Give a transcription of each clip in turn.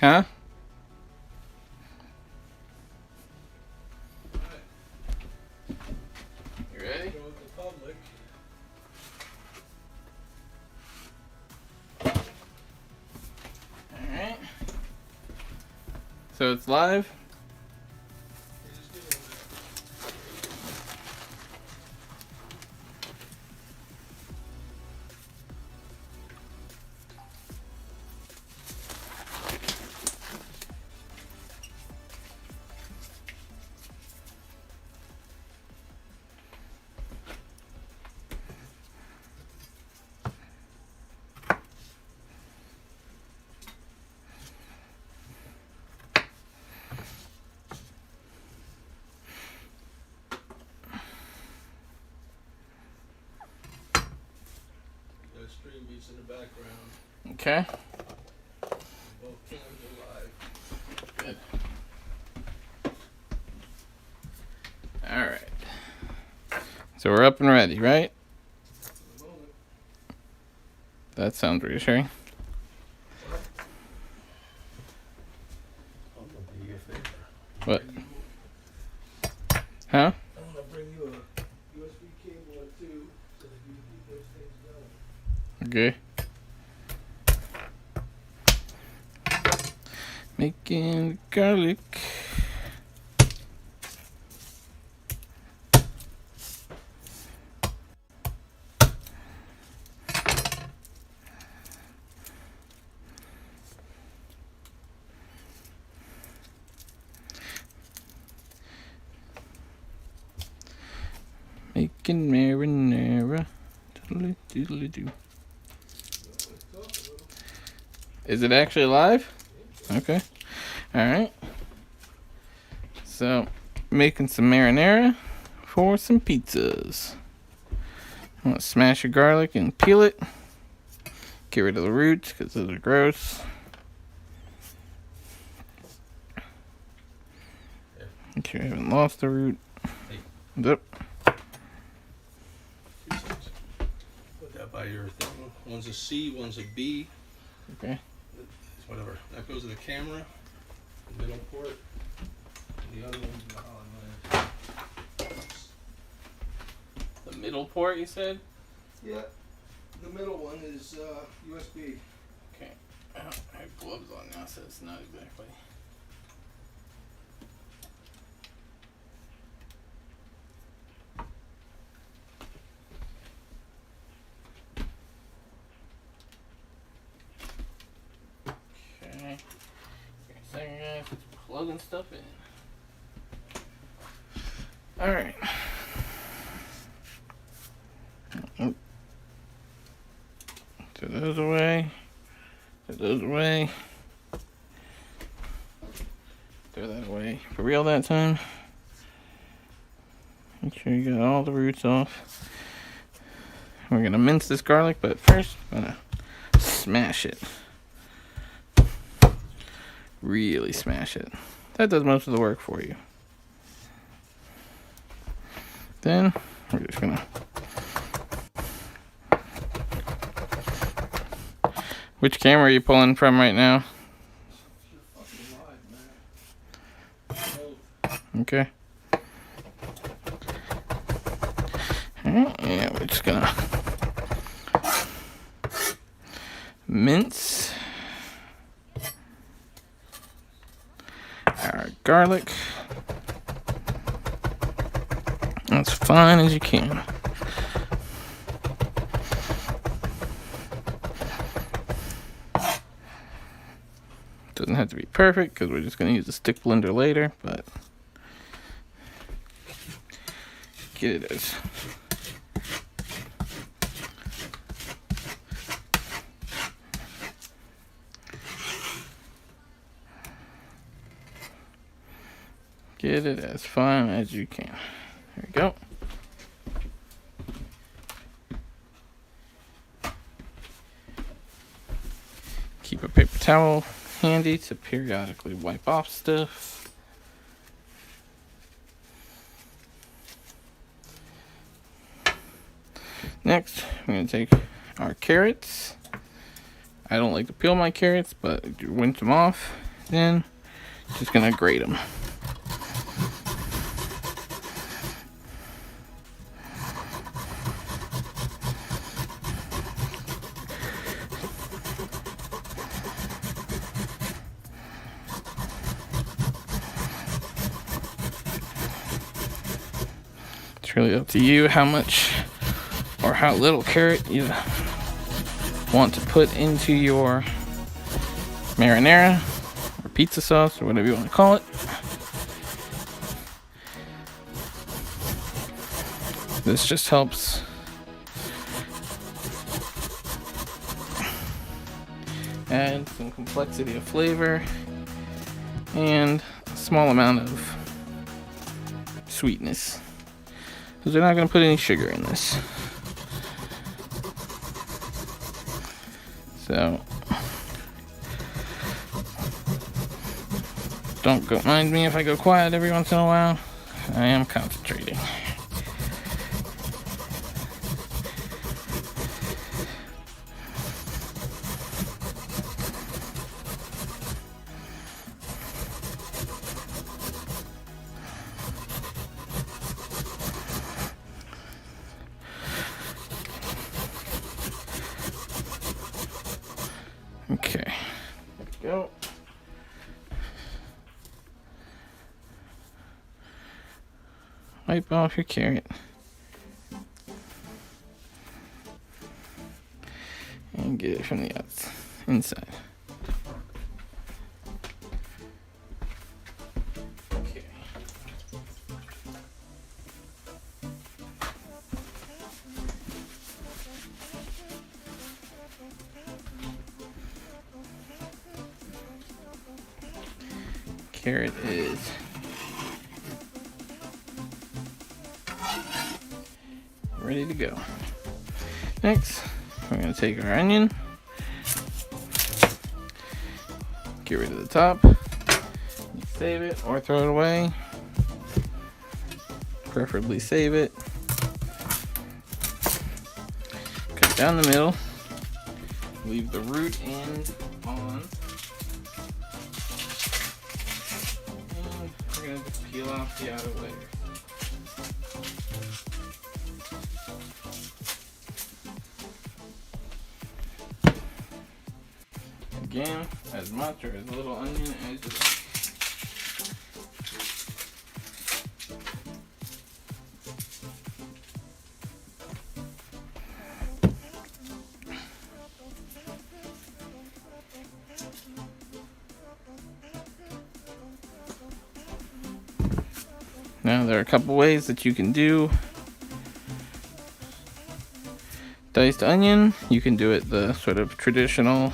Huh? You ready? Go with the public. Alright. So it's live? You just get in there. The stream beats in the background. Okay. Both cams are live. Good. Alright. So we're up and ready, right? For the moment. That sounds reassuring. I'm gonna do you a favor. What? Bring you- Huh? I'm gonna bring you a USB cable or two so that you can keep those things going. Okay. Making garlic. Making marinara. Doodly doodly doo. Is it actually live? Okay. Alright. So, making some marinara for some pizzas. I'm gonna smash your garlic and peel it. Get rid of the roots because those are gross. Make sure I haven't lost the root. Yep. Put that by your thing. One's a C, one's a B. Okay. Whatever. That goes to the camera, the middle port, and the other one's in the Holland. The middle port, you said? Yeah, the middle one is USB. Okay. I have gloves on now, so it's not exactly. Okay. Give me a second, guys. Just plugging stuff in. Alright. Throw those away. Throw those away. Throw that away. For real that time. Make sure you got all the roots off. We're gonna mince this garlic, but first I'm gonna smash it. Really smash it. That does most of the work for you. Then we're just gonna. Which camera are you pulling from right now? You're fucking live, man. Okay. Alright, and we're just gonna mince our garlic as fine as you can. Doesn't have to be perfect because we're just going to use a stick blender later, but get it as fine as you can. There we go. Keep a paper towel handy to periodically wipe off stuff. Next, I'm going to take our carrots. I don't like to peel my carrots, but you rinse them off. in. Just gonna grate them. It's really up to you how much or how little carrot you want to put into your marinara or pizza sauce or whatever you want to call it. This just helps add some complexity of flavor and a small amount of sweetness, because they're not going to put any sugar in this. So don't mind me if I go quiet every once in a while. I am concentrating. Okay, there we go. Wipe off your carrot. And get it from the inside. Okay. Carrot is ready to go. Next, we're going to take our onion, get rid of the top, save it or throw it away. Preferably save it. Cut down the middle, leave the root end on. We're going to just peel off the outer layer. Again, as much or as little onion as you like. Now there are a couple ways that you can do diced onion. You can do it the sort of traditional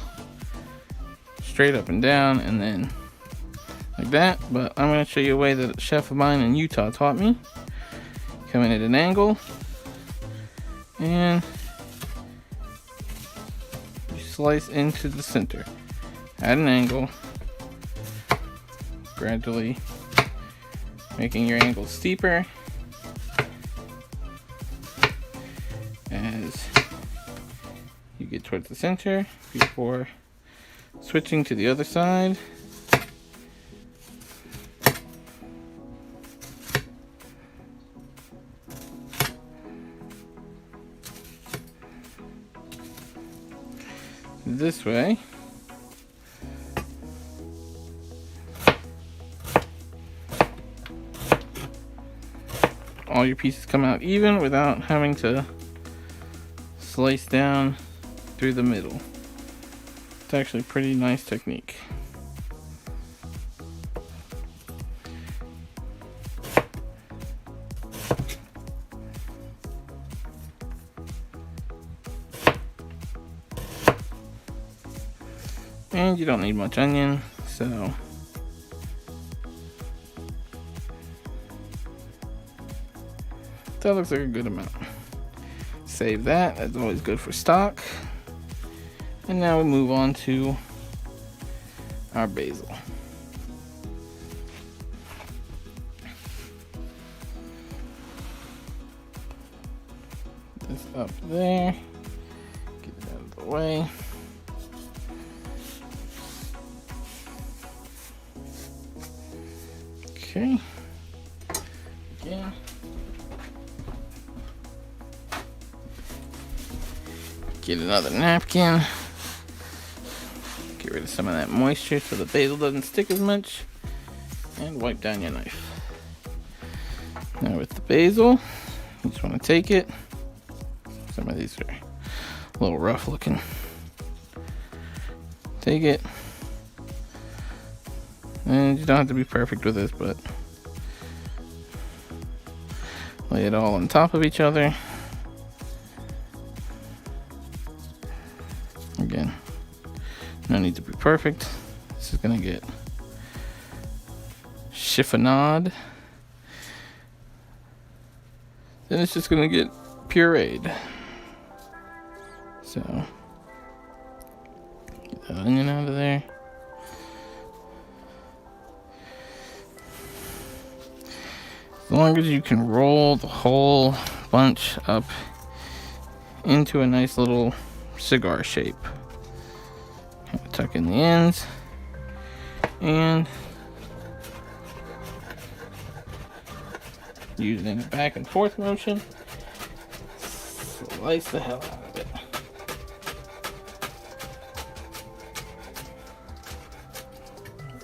straight up and down and then like that, but I'm going to show you a way that a chef of mine in Utah taught me. Come in at an angle and you slice into the center at an angle, gradually making your angle steeper as you get towards the center before switching to the other side. This way. All your pieces come out even without having to slice down through the middle. It's actually a pretty nice technique. And you don't need much onion, so that looks like a good amount. Save that, that's always good for stock. And now we move on to our basil. This up there, get it out of the way. Okay. Again. Get another napkin. Get rid of some of that moisture so the basil doesn't stick as much. And wipe down your knife. Now with the basil, you just want to take it. Some of these are a little rough looking. Take it. And you don't have to be perfect with this, but lay it all on top of each other. Again, no need to be perfect. This is gonna get chiffonade. Then it's just gonna get pureed. So get that onion out of there. As long as you can roll the whole bunch up into a nice little cigar shape. Kind of tuck in the ends and using a back and forth motion, slice the hell out of it.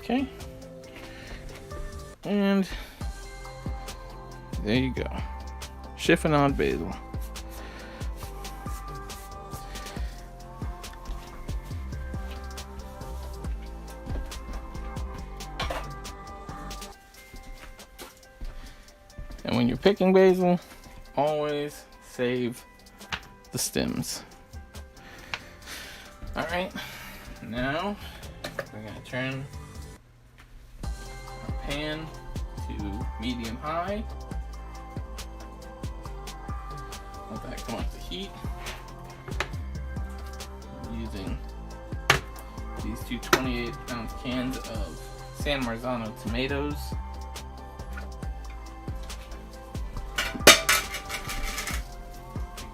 Okay. And there you go. Chiffonade basil. And when you're picking basil, always save the stems. Alright, now we're going to turn our pan to medium high. Let that come up to heat. I'm using these two 28-ounce cans of San Marzano tomatoes.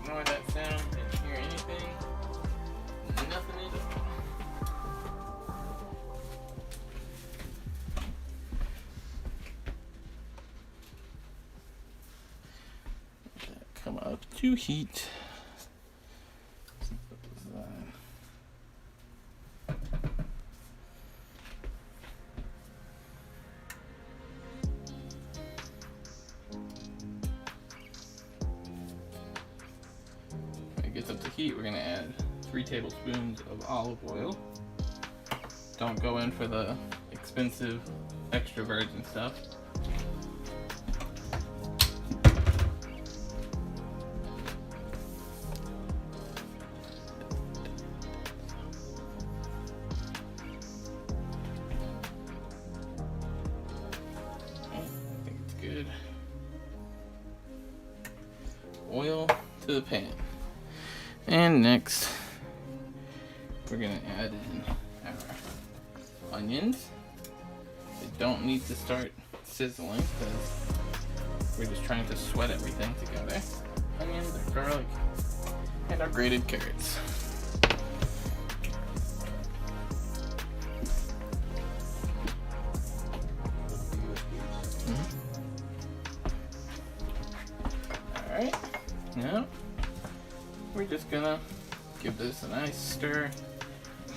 Ignore that sound, didn't hear anything. Nothing at all. Come up to heat. When it gets up to heat, we're going to add 3 tablespoons of olive oil. Don't go in for the expensive extra virgin stuff. Oil to the pan. And next, we're going to add in our onions. They don't need to start sizzling because we're just trying to sweat everything together. Onions, our garlic, and our grated carrots. Alright. Now, we're just gonna give this a nice stir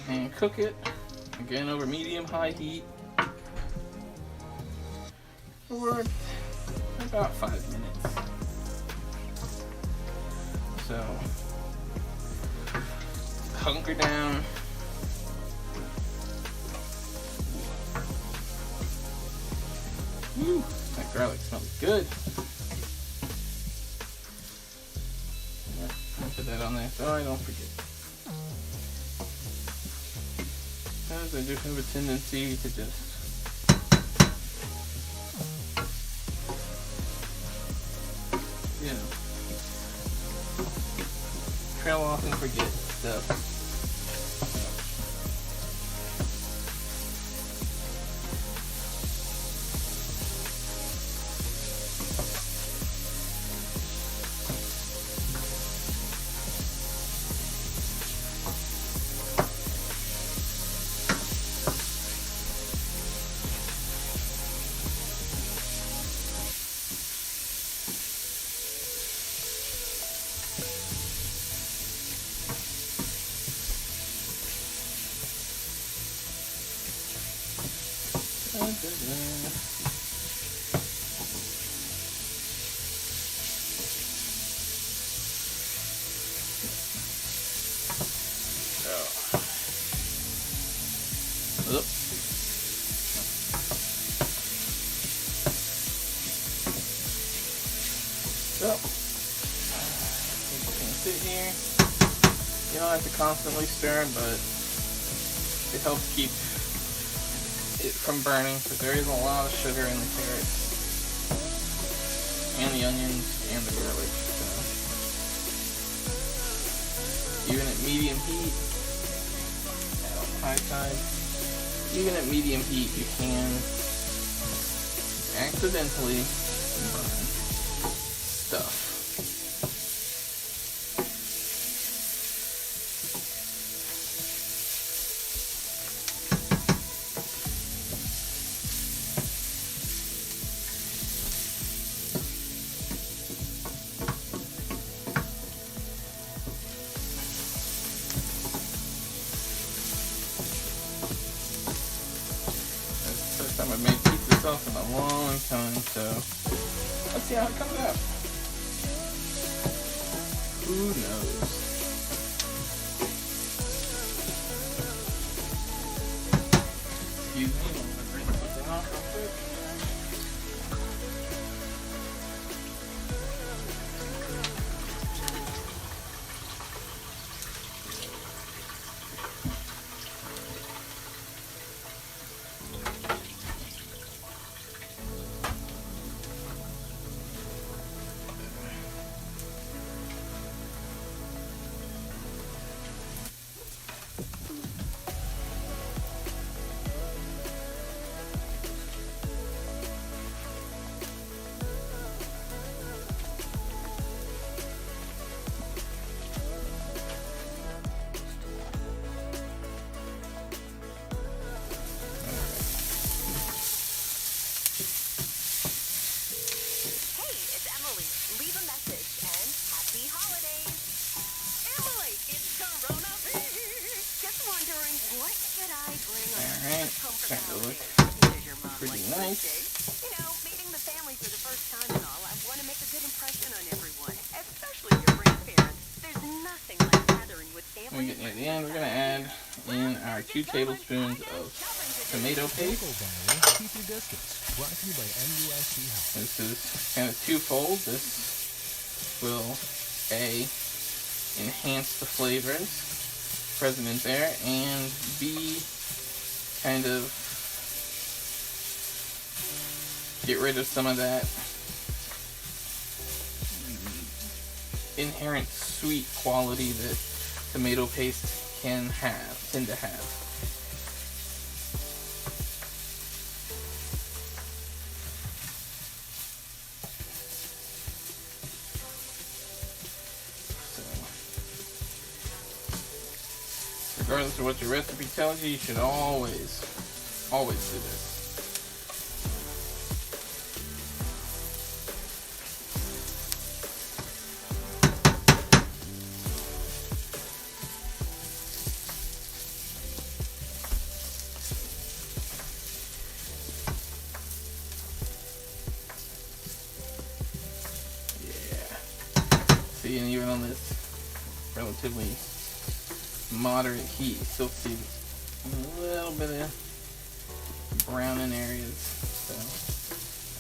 and cook it again over medium-high heat for about 5 minutes. So, hunker down. Woo, that garlic smells good. Put that on there so I don't forget. Sometimes I do have a tendency to just trail off and forget stuff. So, it's gonna sit here. You don't have to constantly stir, but it helps keep it from burning because there is a lot of sugar in the carrots and the onions and the garlic. So, even at medium heat, on high side, even at medium heat, you can accidentally burn stuff. First time I've made pizza sauce in a long time, so let's see how it comes out. Who knows? Excuse me, I'm gonna bring something off real quick. Alright, starting to look pretty nice. You know, meeting the family for the first time and all, I want to make a good impression on everyone, especially your grandparents. There's nothing like gathering with family. When we get near the end, we're going to add in our 2 tablespoons of tomato paste. This is kind of twofold. This will A, enhance the flavors present in there, and B, kind of get rid of some of that inherent sweet quality that tomato paste tend to have. So, regardless of what your recipe tells you, you should always do this. See, and even on this relatively moderate heat, you still see a little bit of brown in areas. So,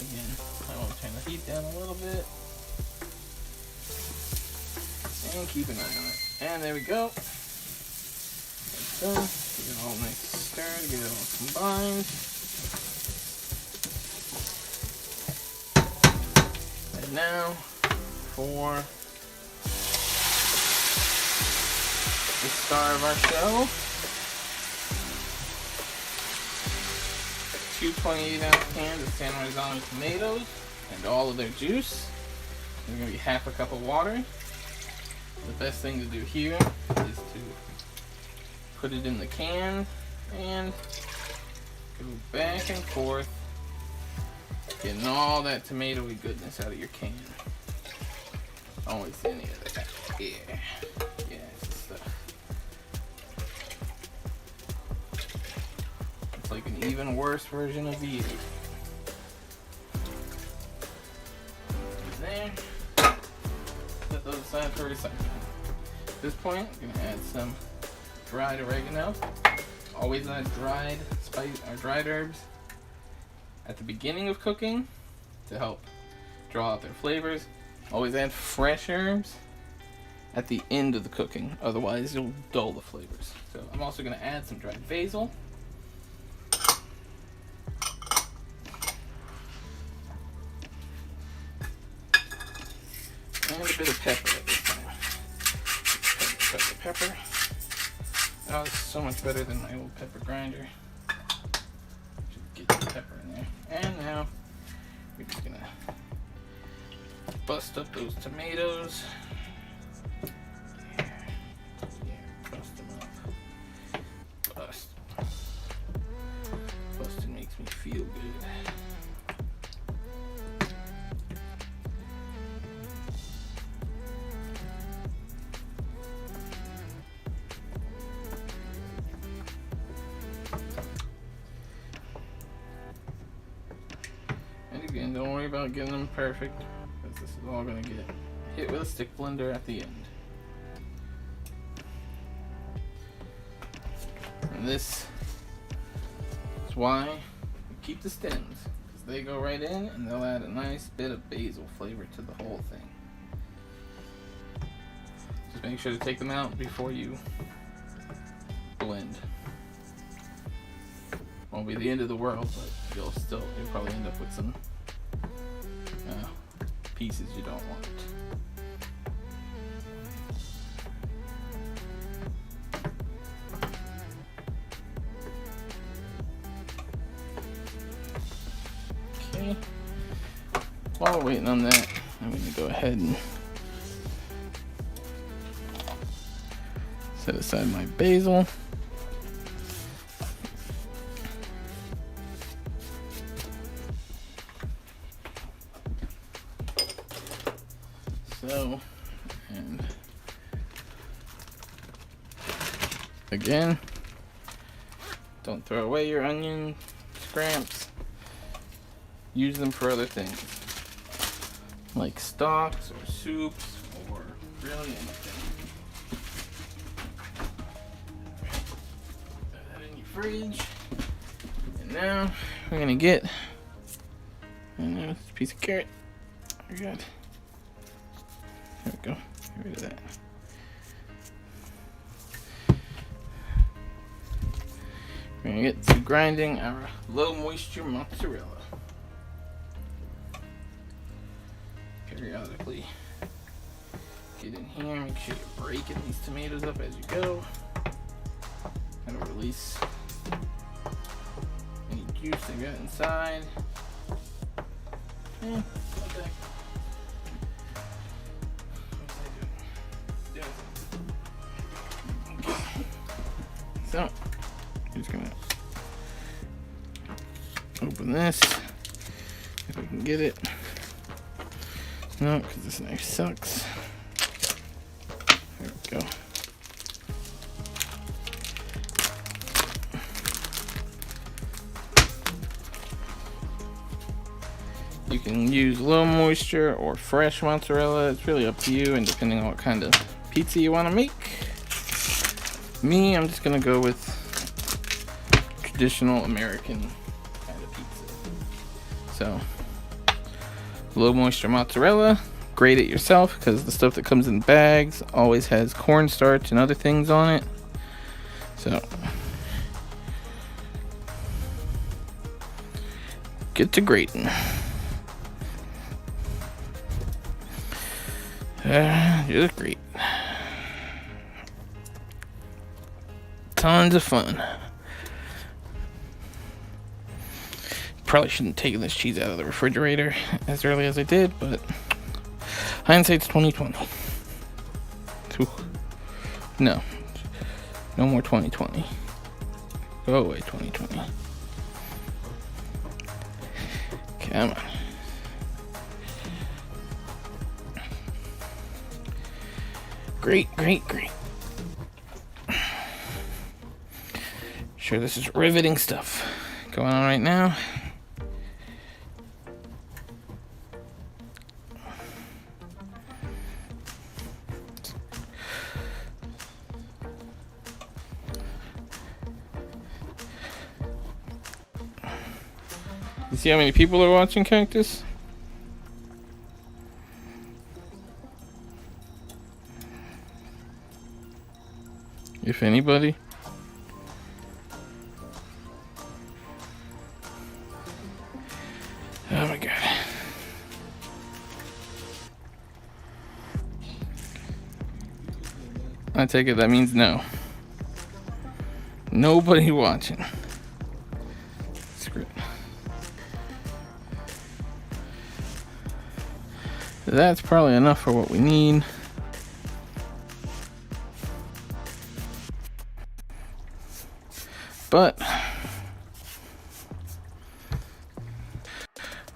again, I want to turn the heat down a little bit and keep an eye on it. And there we go. Like so. Get it all nice stirred, get it all combined. And now for the star of our show, 2 28-ounce cans of San Marzano tomatoes and all of their juice. There's going to be half a cup of water. The best thing to do here is to put it in the can and go back and forth, getting all that tomatoey goodness out of your can. Always any of that. Yeah. Yeah, it's the stuff. It's like an even worse version of the there. Set those aside for a second. At this point, I'm going to add some dried oregano. Always add dried spice or dried herbs at the beginning of cooking to help draw out their flavors. Always add fresh herbs at the end of the cooking, otherwise you'll dull the flavors. So I'm also going to add some dried basil. And a bit of pepper at this time. Pepper. Oh, this is so much better than my old pepper grinder. Should get the pepper in there. And now we're just gonna bust up those tomatoes. Bust them up. Bust. Busting makes me feel good. Again, don't worry about getting them perfect, because this is all going to get hit with a stick blender at the end. And this is why we keep the stems, because they go right in and they'll add a nice bit of basil flavor to the whole thing. Just make sure to take them out before you blend. Won't be the end of the world, but you'll probably end up with some pieces you don't want. Okay. While we're waiting on that, I'm going to go ahead and set aside my basil. And again, don't throw away your onion scraps. Use them for other things, like stocks or soups or really anything. Put that in your fridge. And now we're gonna get this piece of carrot. We got. There we go. Get rid of that. We're going to get to grinding our low moisture mozzarella. Periodically get in here, make sure you're breaking these tomatoes up as you go. Kind of release any juice they got inside. Okay. So, I'm just gonna open this if I can get it. No, because this knife sucks. There we go. You can use low moisture or fresh mozzarella. It's really up to you, and depending on what kind of pizza you want to make. Me, I'm just gonna go with traditional American kind of pizza. So, low moisture mozzarella, grate it yourself because the stuff that comes in bags always has cornstarch and other things on it. So, get to grating. Just great. Tons of fun. Probably shouldn't have taken this cheese out of the refrigerator as early as I did, but hindsight's 2020. No more 2020. Go away, 2020. Come on. Great. Sure, this is riveting stuff going on right now. You see how many people are watching Cactus? if anybody. Oh my god. I take it that means no. Nobody watching. Screw it. That's probably enough for what we need. But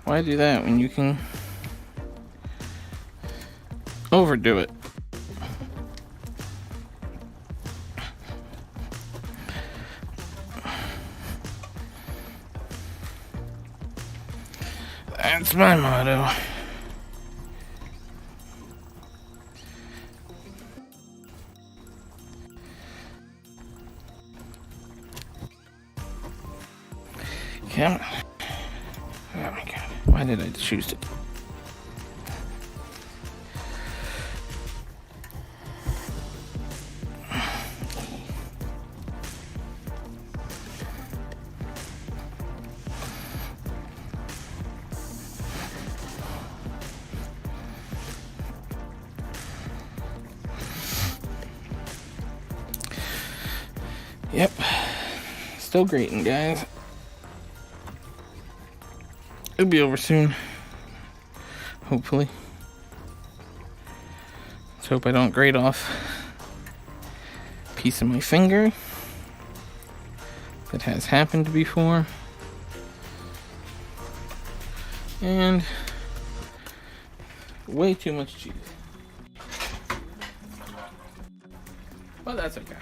why do that when you can overdo it? That's my motto. Come on. Oh my god. Why did I choose to? Yep. Still grating, guys. It'll be over soon. Hopefully. Let's hope I don't grate off a piece of my finger. That has happened before. And way too much cheese. But that's okay.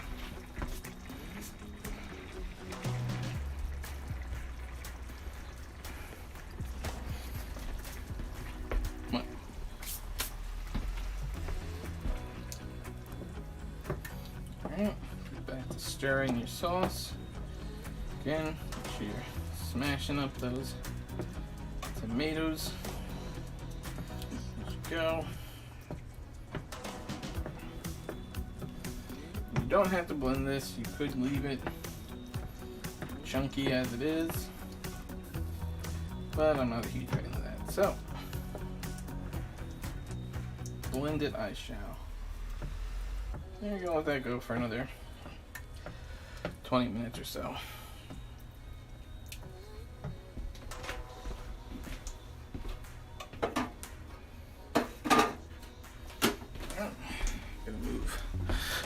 Alright, back to stirring your sauce. Again, make sure you're smashing up those tomatoes. There you go. You don't have to blend this, you could leave it chunky as it is, but I'm not a huge fan of that. So, blend it I shall. There you go, let that go for another 20 minutes or so. Gonna move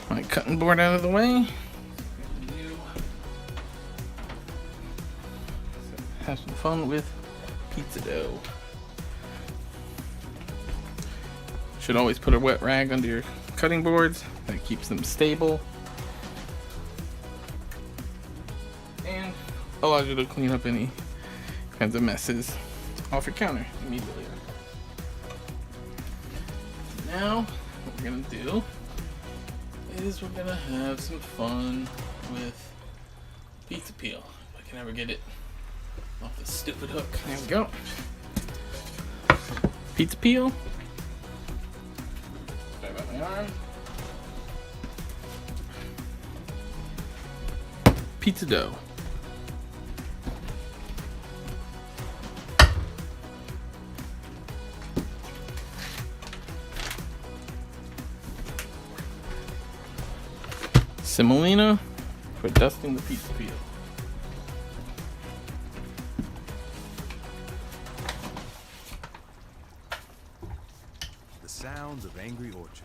my cutting board out of the way. Have some fun with pizza dough. Should always put a wet rag under your cutting boards. That keeps them stable and allows you to clean up any kinds of messes off your counter immediately. Now what we're gonna do is we're gonna have some fun with pizza peel. If I can ever get it off this stupid hook. There we go. Pizza peel. Sorry about my arm. Pizza dough. Semolina for dusting the pizza peel. The sounds of Angry Orchard.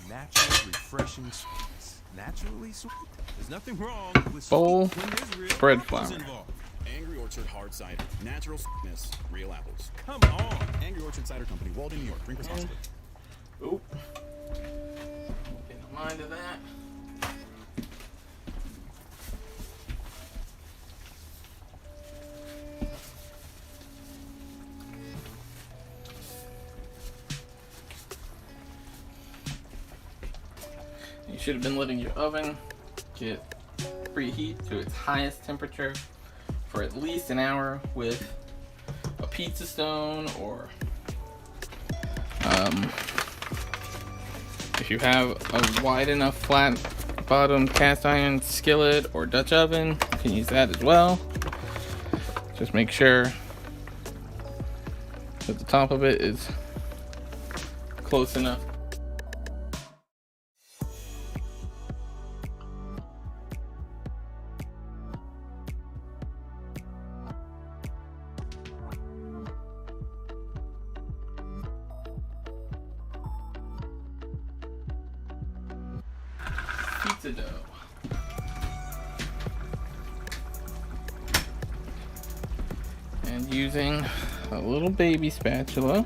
Natural, refreshing sweets. Naturally sweet. There's nothing wrong with Bowl, sweet when there's real bread apples flour. involved. Angry Orchard hard cider. Natural sweetness. Real apples. Come on. Angry Orchard Cider Company, Walden, New York. Drink responsibly. Oop. Get a mind of that. You should have been letting your oven get preheat to its highest temperature for at least an hour with a pizza stone, or if you have a wide enough flat bottom cast iron skillet or Dutch oven, you can use that as well. Just make sure that the top of it is close enough. Pizza dough. And using a little baby spatula,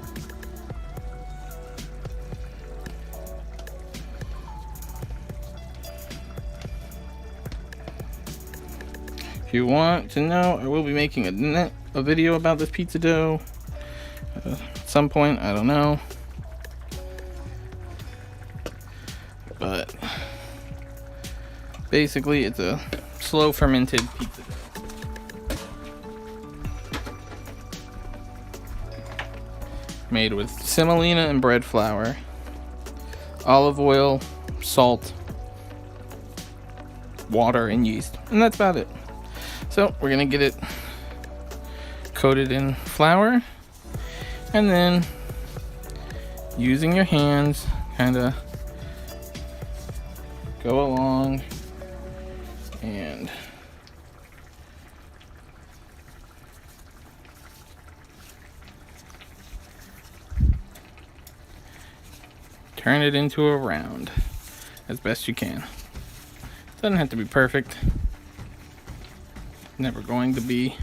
if you want to know, I will be making a video about this pizza dough at some point, I don't know, but basically it's a slow fermented pizza dough. Made with semolina and bread flour, olive oil, salt, water, and yeast. And that's about it. So we're gonna get it coated in flour, and then using your hands, kind of go along and turn it into a round as best you can. Doesn't have to be perfect. Never going to be.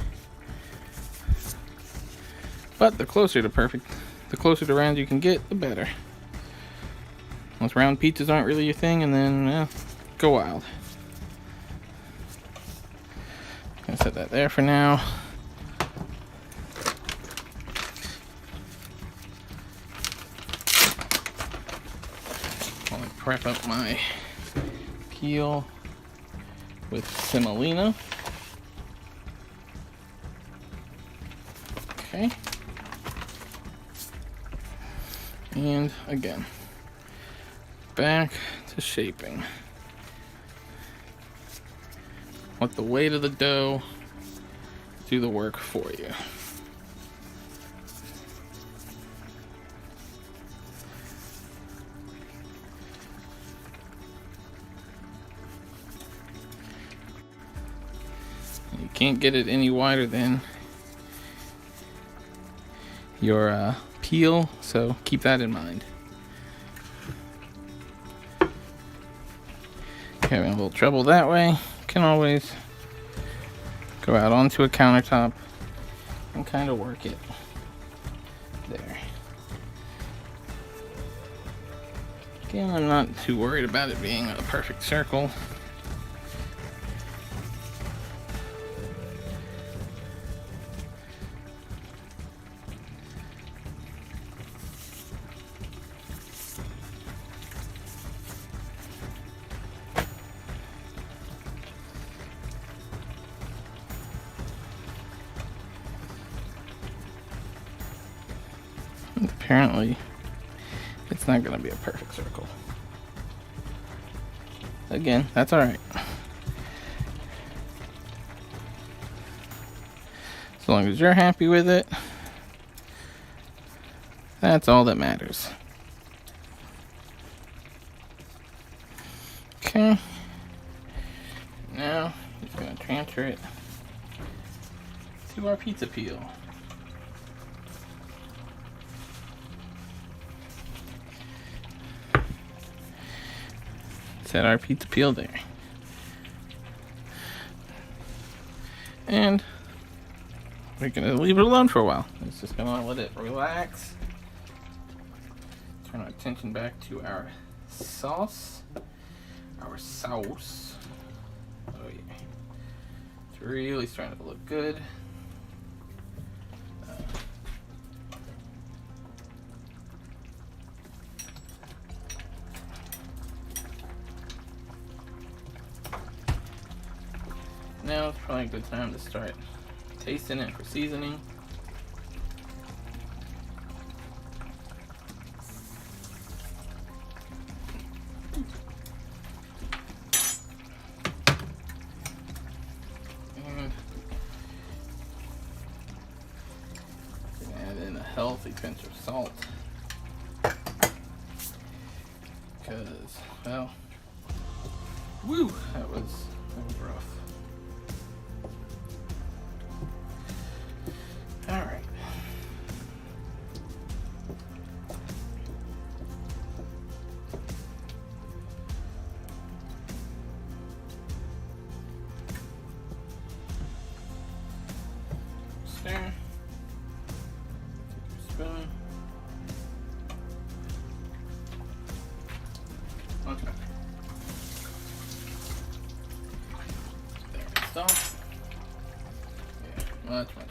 But the closer to perfect, the closer to round you can get, the better. Most round pizzas aren't really your thing, and then go wild. Gonna set that there for now. While I prep up my peel with semolina. Okay. And again, back to shaping. Let the weight of the dough do the work for you. You can't get it any wider than your peel, so keep that in mind. Having a little trouble that way, can always go out onto a countertop and kind of work it there. Again, I'm not too worried about it being a perfect circle. Apparently, it's not going to be a perfect circle. Again, that's alright. As long as you're happy with it, that's all that matters. Okay. Now, just going to transfer it to our pizza peel. Set our pizza peel there. And we're gonna leave it alone for a while. It's just gonna let it relax. Turn our attention back to our sauce. Our sauce. Oh yeah. It's really starting to look good. Now it's probably a good time to start tasting it for seasoning. pinch of salt. Because, well, woo, that was rough. Alright. Stir. Take your spoon. Much better. There we go. Yeah, much better.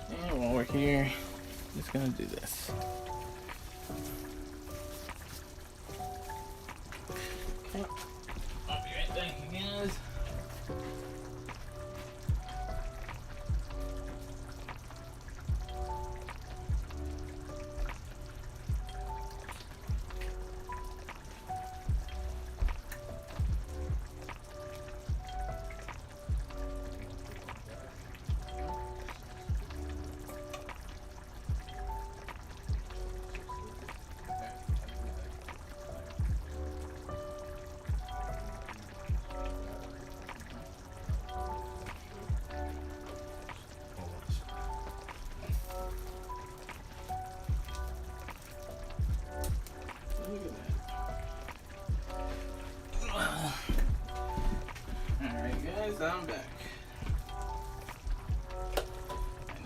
And while we're here, just gonna do this. Okay. I'll be right back, you guys. Look at that. Alright guys, I'm back.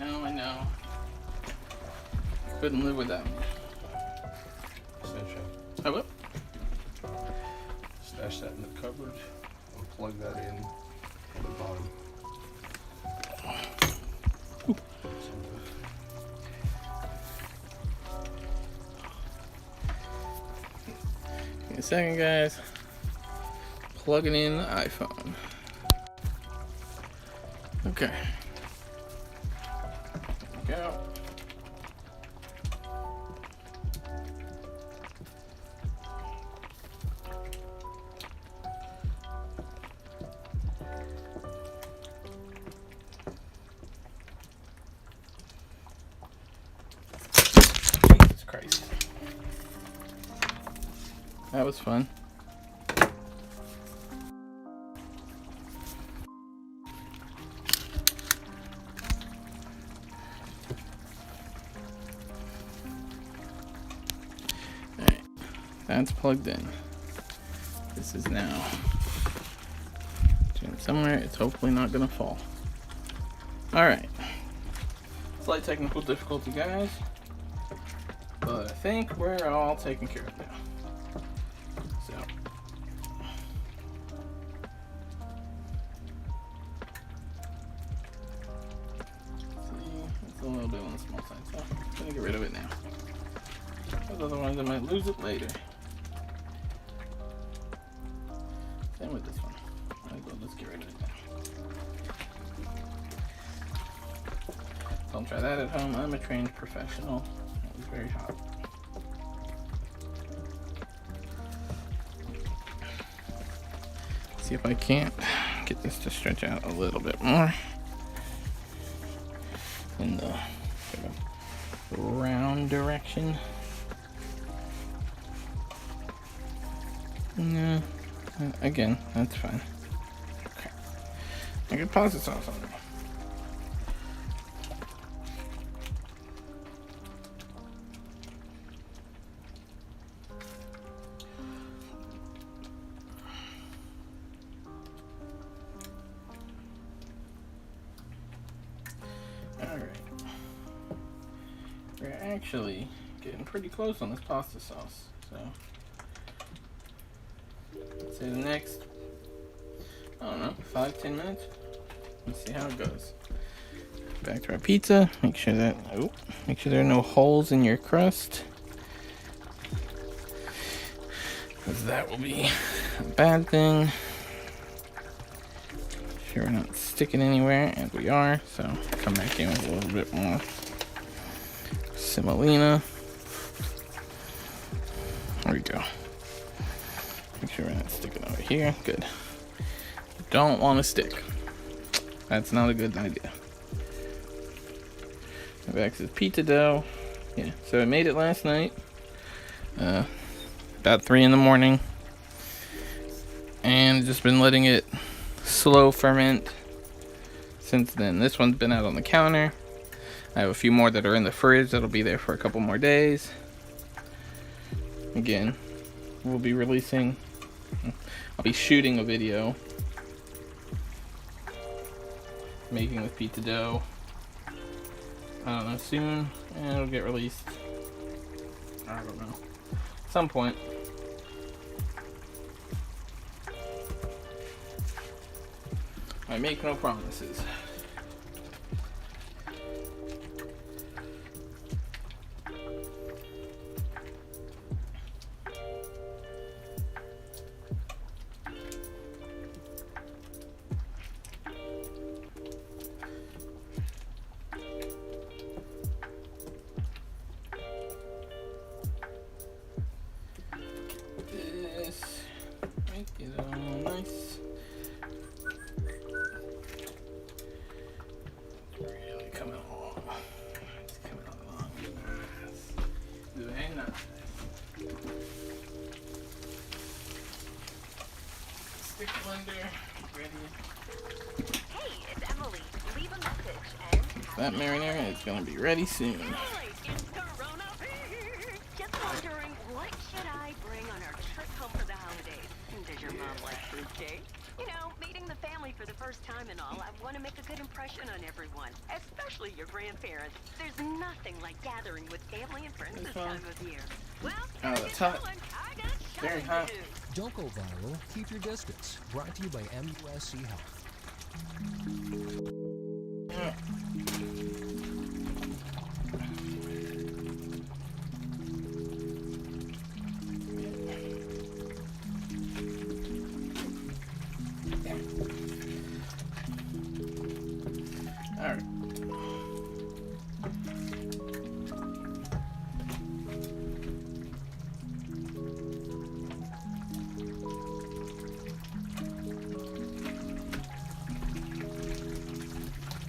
I know. Couldn't live without me. Essential. I will. Stash that in the cupboard and plug that in at the bottom. Give me a second, guys. Plugging in the iPhone. Okay. There we go. Jesus Christ. That was fun. Alright, that's plugged in. This is now somewhere. It's hopefully not gonna fall. Alright. Slight technical difficulty, guys. But I think we're all taken care of now. So. See, it's a little bit on the small side, so I'm gonna get rid of it now. Because otherwise I might lose it later. Same with this one. Might as well just get rid of it now. Don't try that at home. I'm a trained professional. It was very hot. See if I can't get this to stretch out a little bit more in the sort of round direction. No, again, that's fine. Okay, I can pause this off on me. Alright. We're actually getting pretty close on this pasta sauce. So, let's say the next, I don't know, 5-10 minutes. Let's see how it goes. Back to our pizza. Make sure there are no holes in your crust, because that will be a bad thing. sure we're not sticking anywhere, and we are. So come back in with a little bit more semolina. There we go. Make sure we're not sticking over here. Good. Don't want to stick. That's not a good idea. Back to the pizza dough. Yeah, so I made it last night. About 3 in the morning. And just been letting it slow ferment since then. This one's been out on the counter. I have a few more that are in the fridge that'll be there for a couple more days. Again, we'll be releasing, I'll be shooting a video making with pizza dough. I don't know, soon, and it'll get released. I don't know, at some point. I make no promises. This, make it all nice. Really coming along. It's coming along. Very nice. Stick blender ready. Hey, it's Emily. Leave a message and That marinara is gonna be ready soon. Hi, it's Corona Pete. Just wondering, what should I bring on our trip home for the holidays? Does your mom like fruitcake? You know, meeting the family for the first time and all, I want to make a good impression on everyone, especially your grandparents. There's nothing like gathering with family and friends this time of year. Well, That's hot. I got Very shopping hot. to do. Don't go viral. Keep your distance. Brought to you by MUSC Health. All right.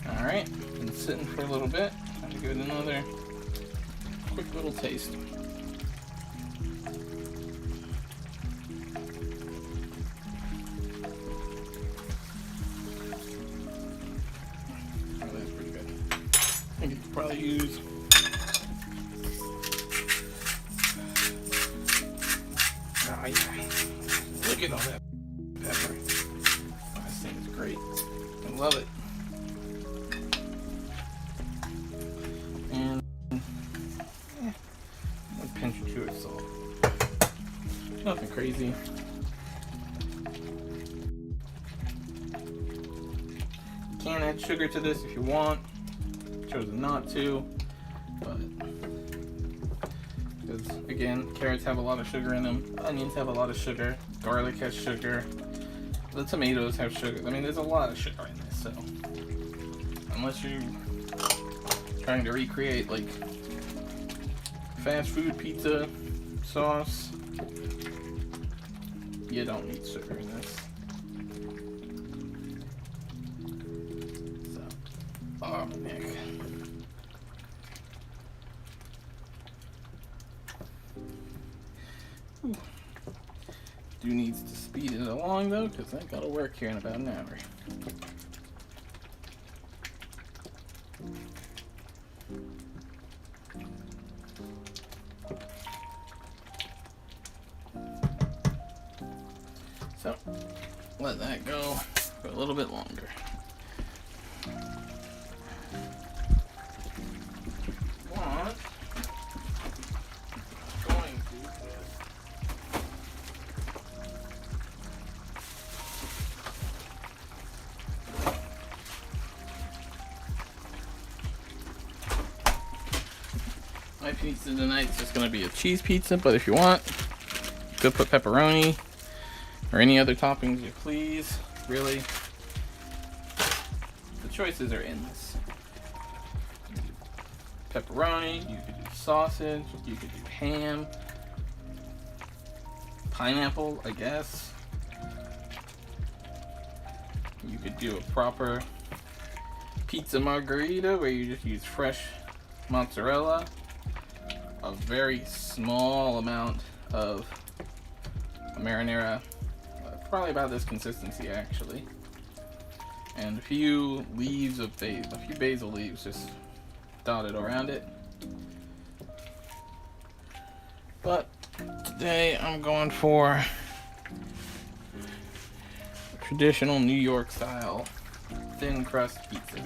All right, been sitting for a little bit. Time to give it another quick little taste. Oh, that's pretty good. I think you could probably use oh, yeah. Look at all that pepper. This thing is great. I love it. And a pinch or two of salt. Nothing crazy. You can add sugar to this if you want. Chosen not to, but because again, carrots have a lot of sugar in them. Onions have a lot of sugar. Garlic has sugar. The tomatoes have sugar. I mean, there's a lot of sugar in this. So unless you're trying to recreate like fast food pizza sauce, you don't need sugar in this. So, oh, Nick. Do needs to speed it along though, because I gotta work here in about an hour. So, let that go for a little bit longer. What? Going to my pizza tonight is just going to be a cheese pizza, but if you want, you could put pepperoni or any other toppings you please. Really, choices are endless. Pepperoni, you could do sausage, you could do ham, pineapple, I guess. You could do a proper pizza margherita where you just use fresh mozzarella, a very small amount of marinara, probably about this consistency actually, and a few leaves of basil, a few basil leaves just dotted around it. But today I'm going for traditional New York style thin crust pizza.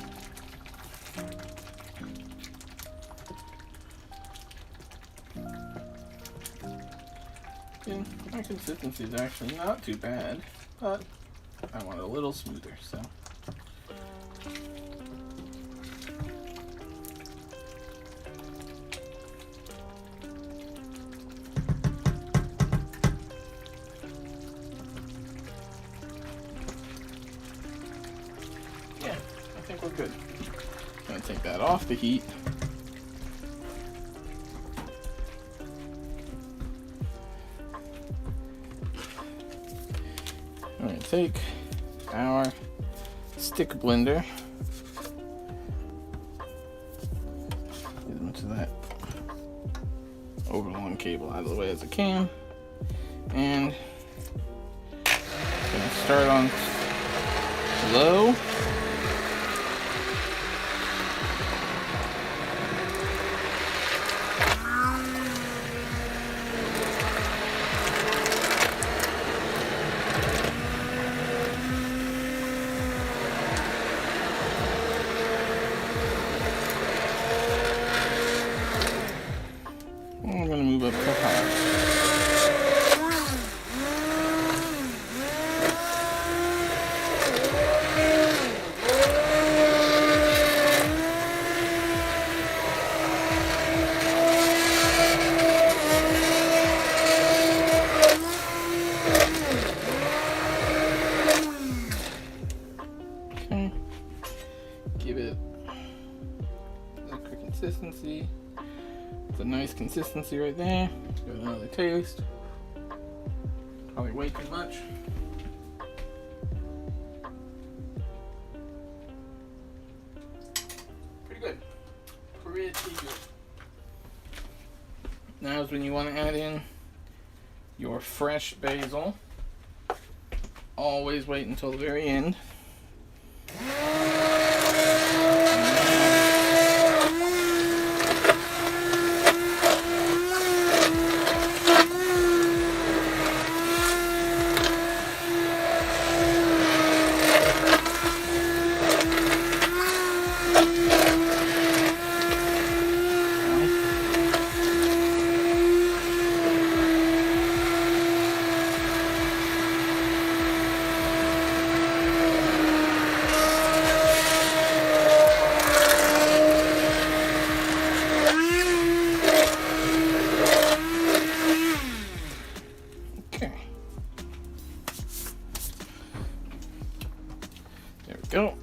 And my consistency is actually not too bad, but I want it a little smoother, so. Yeah, I think we're good. I'm gonna take that off the heat. I'm going to take our stick blender, get as much of that overlong cable out of the way as I can, and I'm going to start on low. I'm going to move up to high. Okay. Give it a quick consistency. It's a nice consistency right there. Give it another taste. Probably way too much. Pretty good. Pretty good. Now is when you want to add in your fresh basil. Always wait until the very end. Okay. There we go.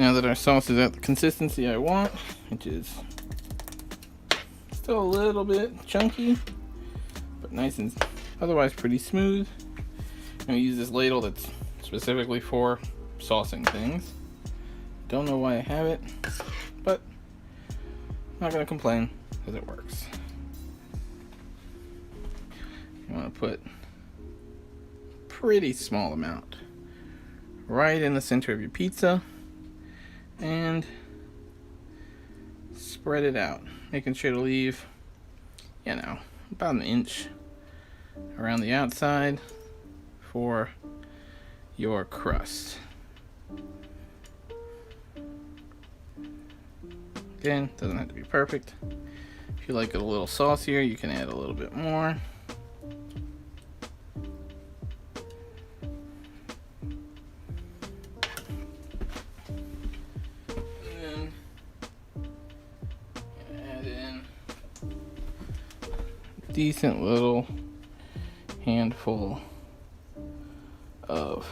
Now that our sauce is at the consistency I want, which is still a little bit chunky, but nice and otherwise pretty smooth, I'm going to use this ladle that's specifically for saucing things. Don't know why I have it, but I'm not going to complain because it works. You want to put a pretty small amount right in the center of your pizza. And spread it out, making sure to leave, you know, about an inch around the outside for your crust. Again, doesn't have to be perfect. If you like it a little saucier, you can add a little bit more. And then add in a decent little handful of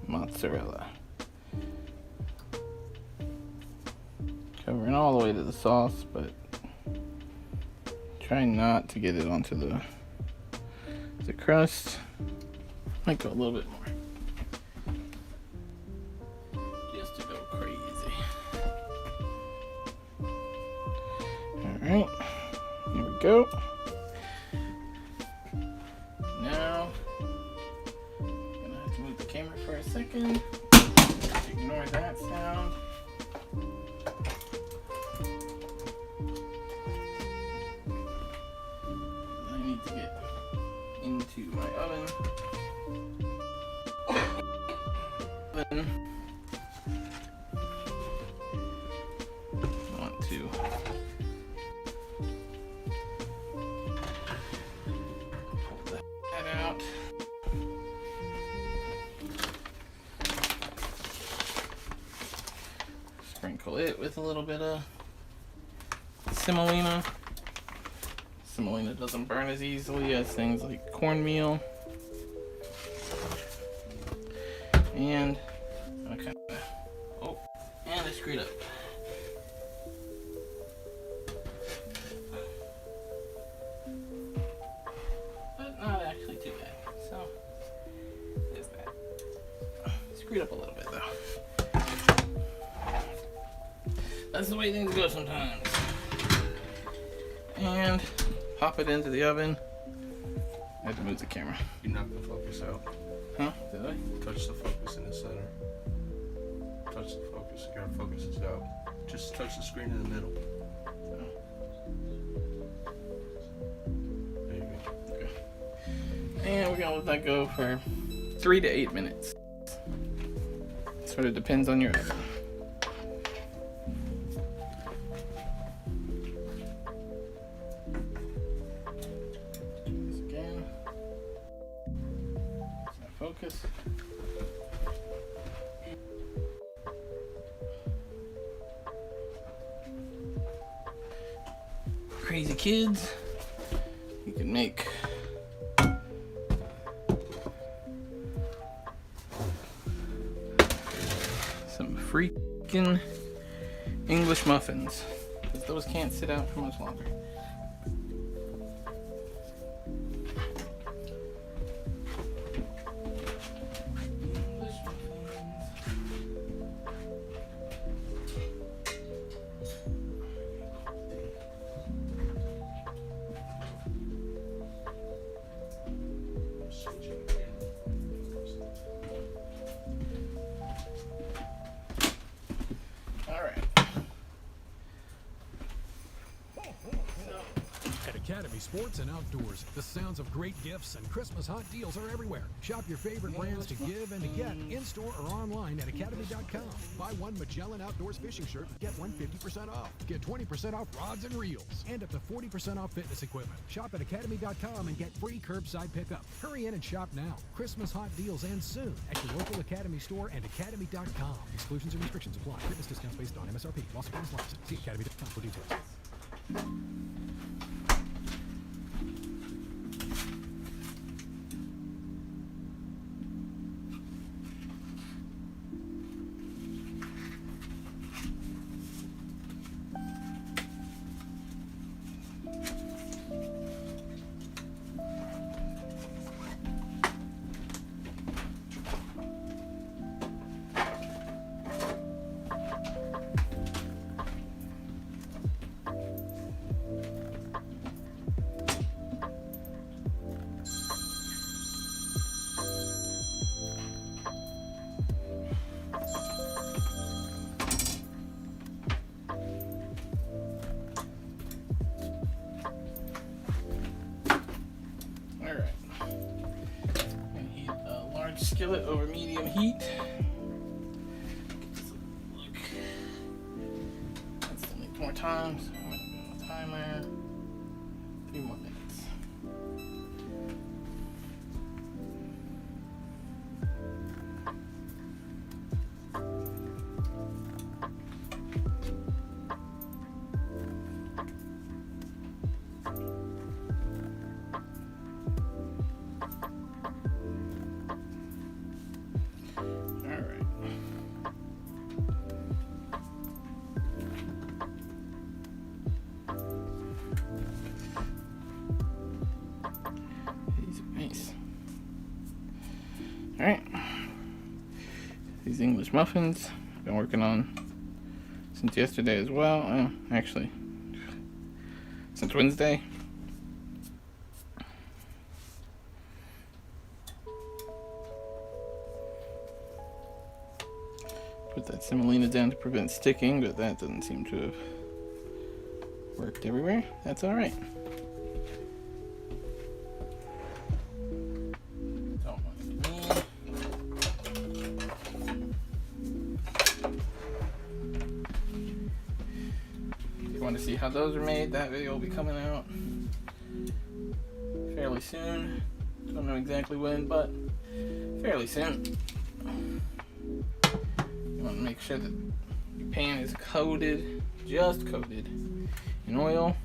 mozzarella. Covering all the way to the sauce, but try not to get it onto the crust. Might go a little bit more. Just to go crazy. Alright. Here we go. Now, I'm gonna have to move the camera for a second. Ignore that sound. I need to get into my oven. I want to pull that out. Sprinkle it with a little bit of semolina. Semolina doesn't burn as easily as things like cornmeal. And okay. Oh, and I screwed up. But not actually too bad. So there's that. Screwed up a little bit though. That's the way things go sometimes. And pop it into the oven. I have to move the camera. You knocked the focus out. Huh? Did I? Touch the focus in the center. Touch the focus. You gotta focus this out. Just touch the screen in the middle. There you go. Okay. And we're gonna let that go for 3 to 8 minutes. Sort of depends on your oven. Again. Focus. Crazy kids, you can make some freaking English muffins, because those can't sit out for much longer. At Academy Sports and Outdoors, the sounds of great gifts and Christmas hot deals are everywhere. Shop your favorite brands to give and to get in-store or online at academy.com. Buy one Magellan Outdoors fishing shirt and get one 50% off. Get 20% off rods and reels and up to 40% off fitness equipment. Shop at academy.com and get free curbside pickup. Hurry in and shop now. Christmas hot deals end soon at your local Academy store and academy.com. Exclusions and restrictions apply. Fitness discounts based on MSRP. Loss of bonus license. See academy.com for details. skillet over medium heat. Look. That's only more time, so I'm gonna go with timer. 3 more minutes. Alright, these English muffins I've been working on since yesterday as well. Actually, since Wednesday. Put that semolina down to prevent sticking, but that doesn't seem to have worked everywhere. That's alright. Want to see how those are made, that video will be coming out fairly soon. Don't know exactly when, but fairly soon. You want to make sure that your pan is coated, just coated in oil.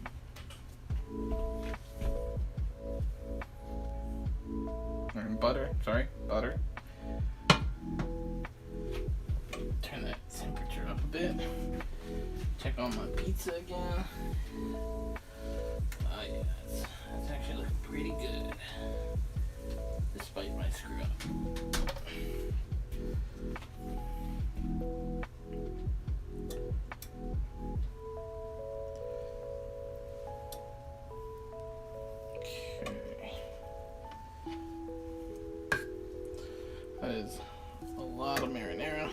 Or in butter, sorry, butter. Turn that temperature up a bit. Check on my pizza again. Oh yeah, that's actually looking pretty good, despite my screw up. Okay. That is a lot of marinara.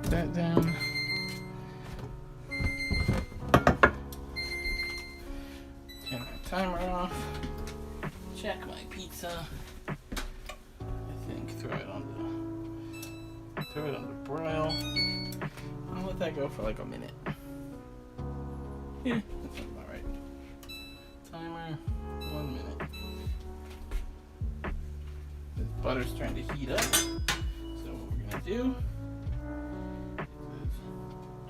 That down. Turn my timer off. Check my pizza. I think throw it on the broil. I'll let that go for like a minute. Yeah, that sounds about right. Timer, 1 minute. This butter's starting to heat up. So what we're gonna do,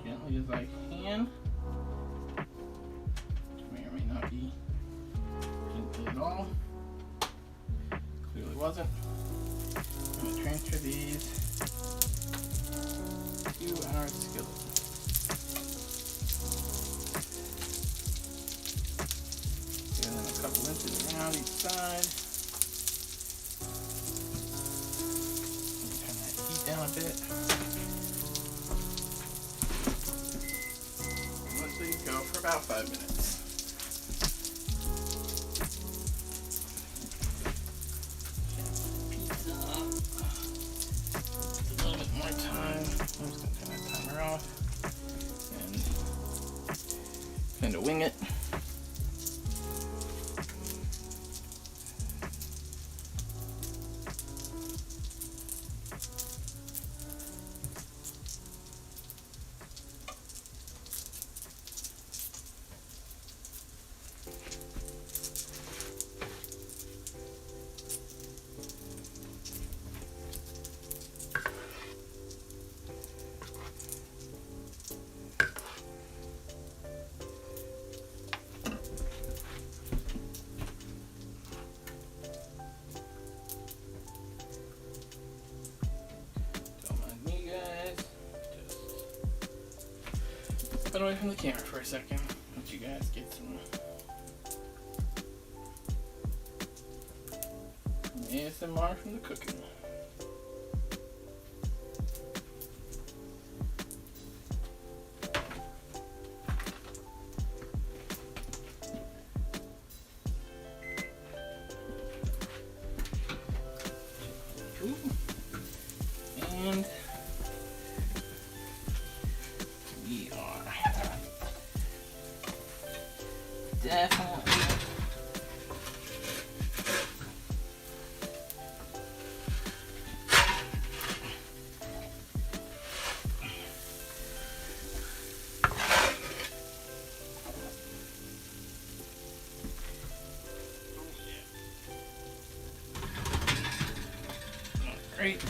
gently as I can, which may or may not be gently at all. Clearly wasn't. I'm going to transfer these to our skillet. And then a couple inches around each side. Turn that heat down a bit. Go for about 5 minutes. Pizza up. Just a little bit more time. I'm just going to turn that timer off and kind of wing it. from the camera for a second. Let you guys get some ASMR from the cooking. And we are definitely great.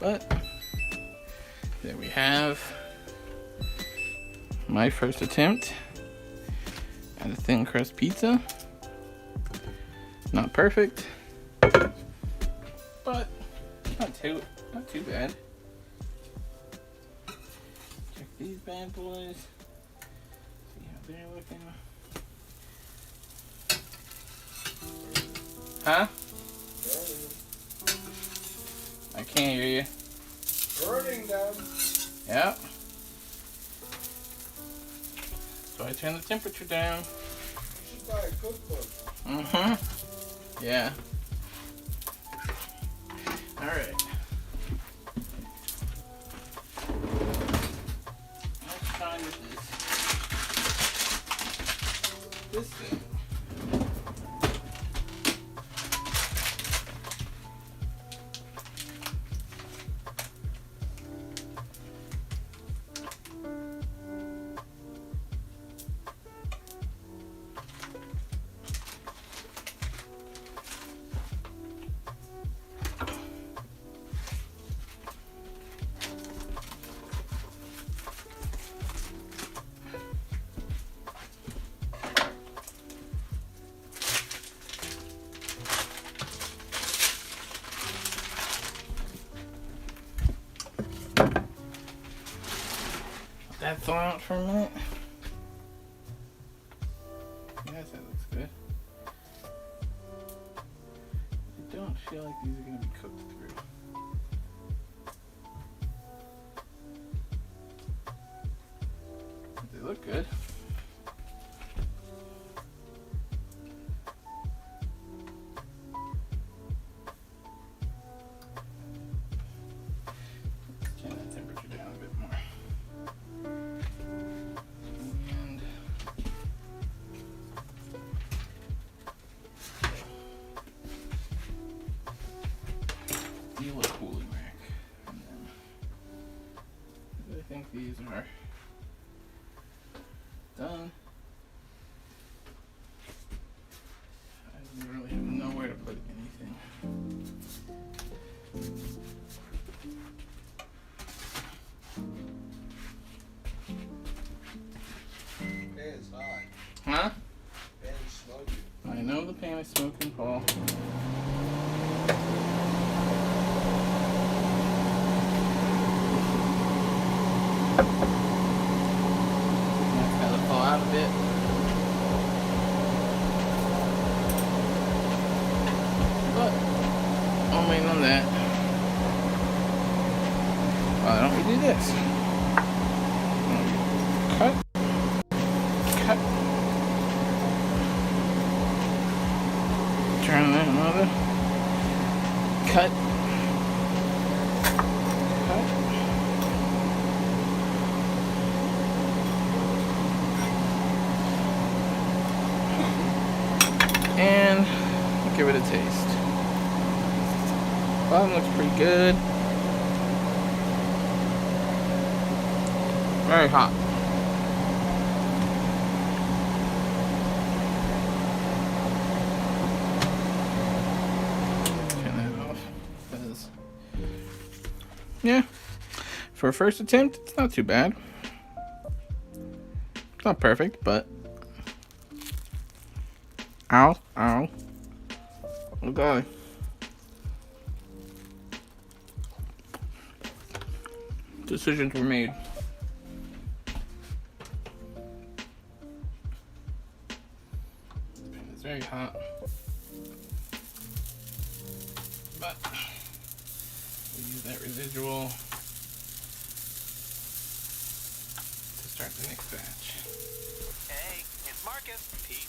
But there we have my first attempt at a thin crust pizza. Not perfect, but not too bad. Check these bad boys. See how they're looking. Huh? I can't hear you. Burning them. Yep. So I turn the temperature down. You should buy a cookbook. Mm-hmm. Yeah. Alright. Let's try with this thing. That thaw out for a minute. Yes, that looks good. I don't feel like these are going to be cooked through. But they look good. Let's turn that temperature down a bit more. Deal a cooling rack. And then I think these are done. I really have nowhere to put anything. Pan's hot. Huh? Pan's smoking. I know the pan is smoking, Paul. That's gotta fall out a bit. But I'm waiting on that. Why don't we do this? Cut. Cut. Turn that another. Cut. Cut. And give it a taste. Bottom looks pretty good. Very hot. Turn that off. Because, yeah, for a first attempt, it's not too bad. It's not perfect, but ow, ow. Okay. decisions were made. It's very hot, but we use that residual to start the next batch. Hey, it's Marcus. Pete.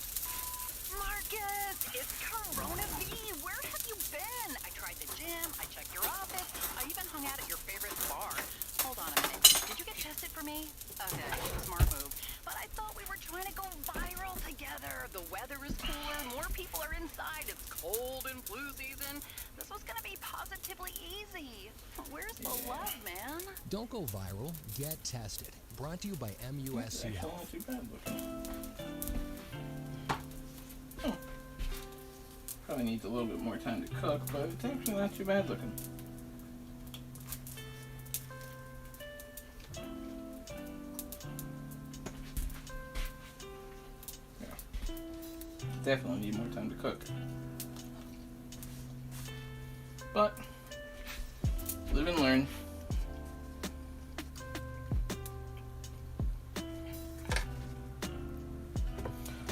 Marcus, it's Corona V. Where have you been? I tried the gym, I checked your office, I even hung out at your favorite bar. Hold on a minute. Did you get tested for me? Okay, smart move. But I thought we were trying to go viral together. The weather is cooler, more people are inside, it's cold in flu season. This was gonna be positively easy. Where's the love, man? Don't go viral, get tested. Brought to you by MUSC Actually, Health. not too bad looking. Oh. Probably needs a little bit more time to cook, but it's actually not too bad looking. Yeah. Definitely need more time to cook. But live and learn.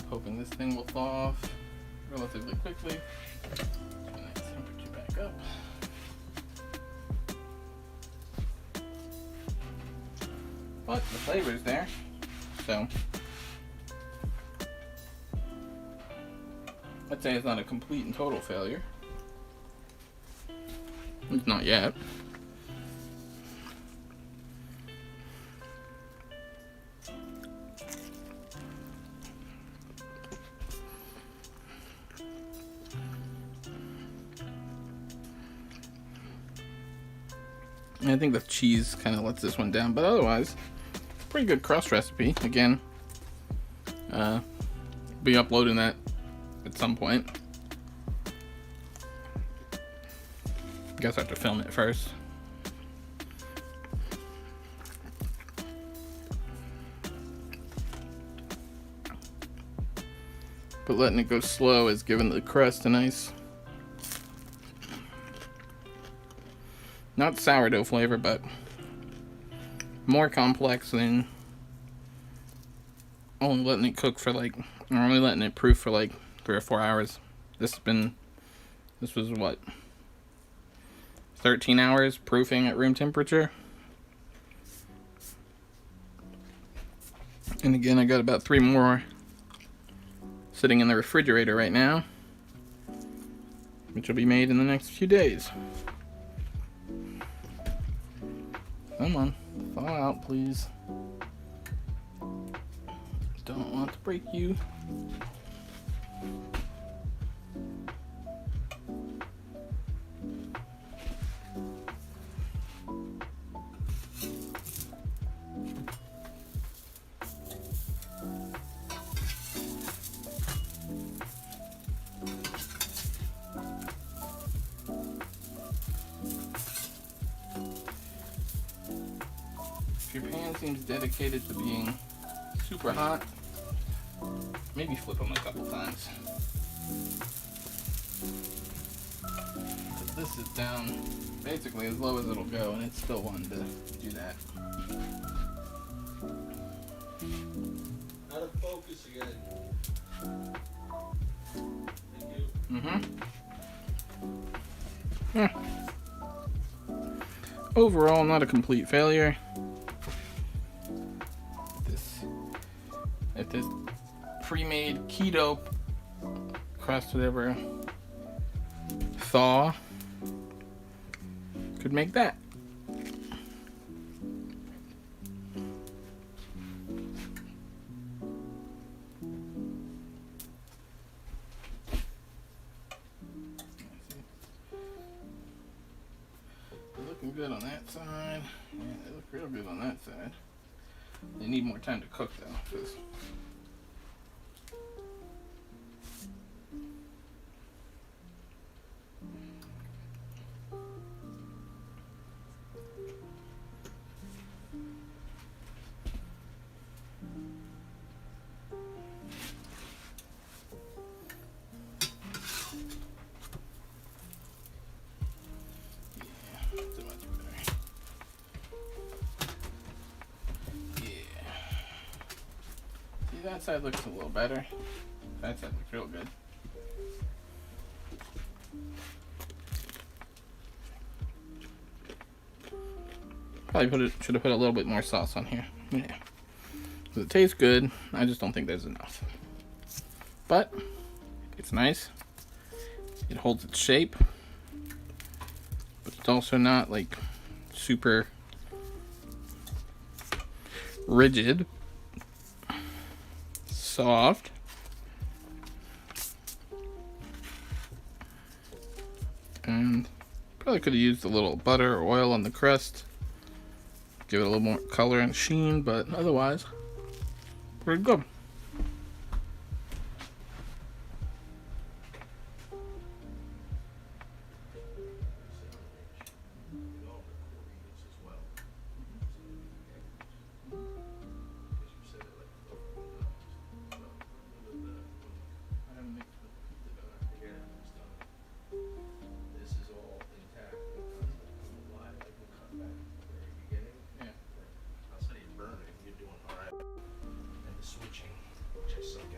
Hoping this thing will thaw off relatively quickly. Turn that temperature back up. But the flavor's there, so I'd say it's not a complete and total failure. It's not yet. And I think the cheese kind of lets this one down, but otherwise, pretty good crust recipe. Again, be uploading that at some point. Guess I have to film it first. But letting it go slow is giving the crust a nice, not sourdough flavor, but more complex than only letting it cook for like, or only letting it proof for like 3 or 4 hours. This was what, 13 hours proofing at room temperature. And again, I got about 3 more sitting in the refrigerator right now, which will be made in the next few days. Come on, thaw out, please. Don't want to break you. If your pan seems dedicated to being super hot, maybe flip them a couple times. This is down basically as low as it'll go, and it's still wanting to do that. Out of focus again. Thank you. Yeah. Overall, not a complete failure. If this pre-made keto crust would ever thaw, could make that. Looking good on that side. Yeah, they look real good on that side. They need more time to cook though, 'cause so much better. That side looks a little better. That side looks real good. Probably should have put a little bit more sauce on here. Yeah. It tastes good. I just don't think there's enough. But it's nice. It holds its shape. But it's also not like super rigid. Soft. And probably could have used a little butter or oil on the crust. Give it a little more color and sheen, but otherwise, pretty good. This is all intact. Why I can cut back at the very beginning. Yeah. I'll say you're burning, you're doing alright. And the switching, which I suck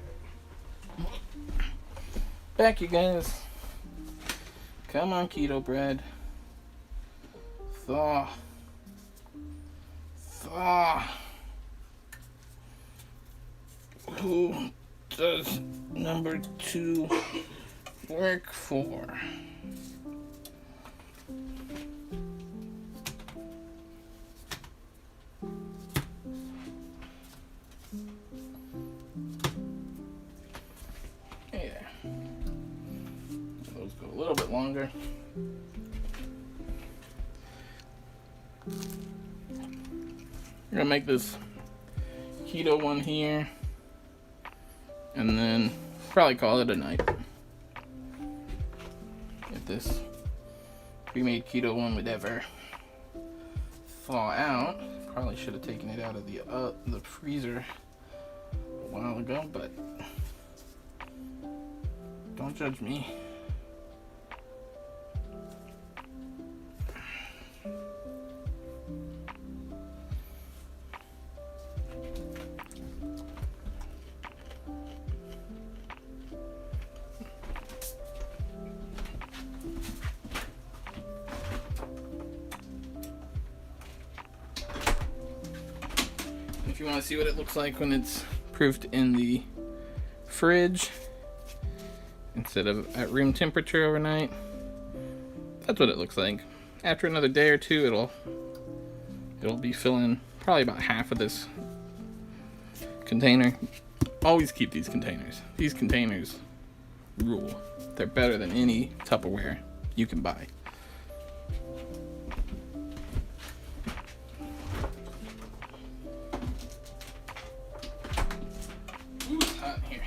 at. Back, you guys. Come on, keto bread. Thaw. Thaw. Who does number 2 work for? Yeah. Those go a little bit longer. We're gonna make this keto one here, and then probably call it a night. If this pre-made keto one would ever thaw out, probably should have taken it out of the freezer a while ago, but don't judge me. If you want to see what it looks like when it's proofed in the fridge instead of at room temperature overnight, that's what it looks like. After another day or two, it'll be filling probably about half of this container. Always keep these containers. These containers rule. They're better than any Tupperware you can buy. Ooh, it's hot in here.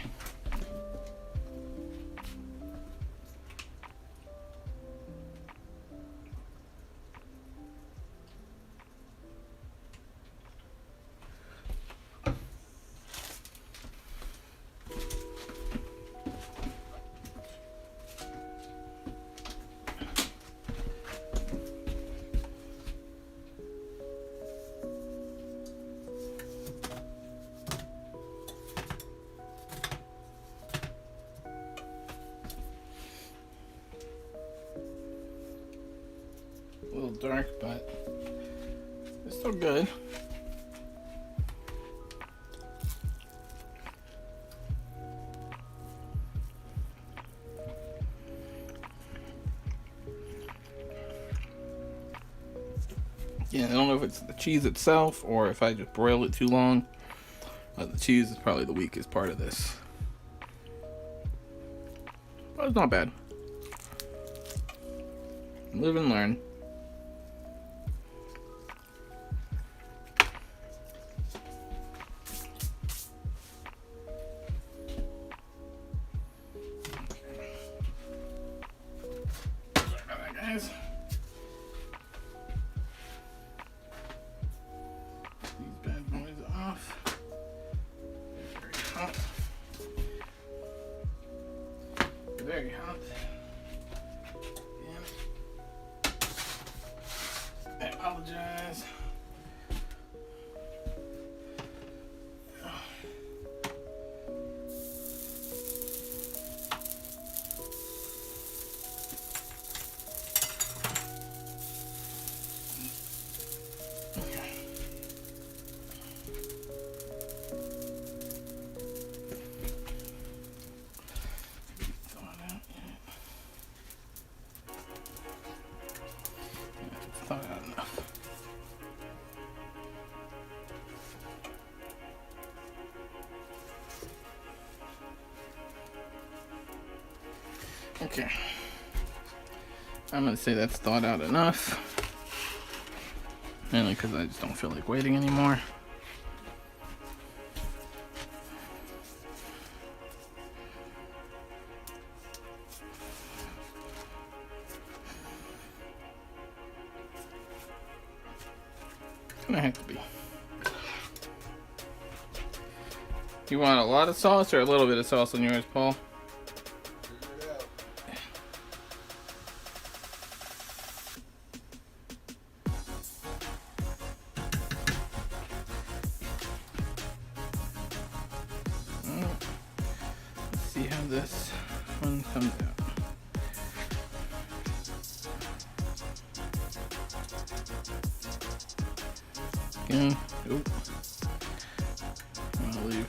A little dark, but it's still good. Yeah, I don't know if it's the cheese itself or if I just broiled it too long. The cheese is probably the weakest part of this. But it's not bad. Live and learn. Guys, these bad boys off. They're very hot. Very hot. And I apologize. Okay. I'm gonna say that's thawed out enough. Mainly because I just don't feel like waiting anymore. It's gonna have to be. You want a lot of sauce or a little bit of sauce on yours, Paul? Let's see how this one comes out. Again, oop. I'm gonna leave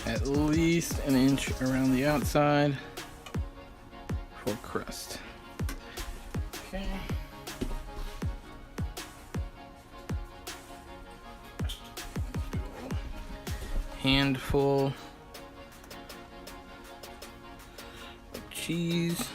at least an inch around the outside for crust. Okay. Handful of cheese.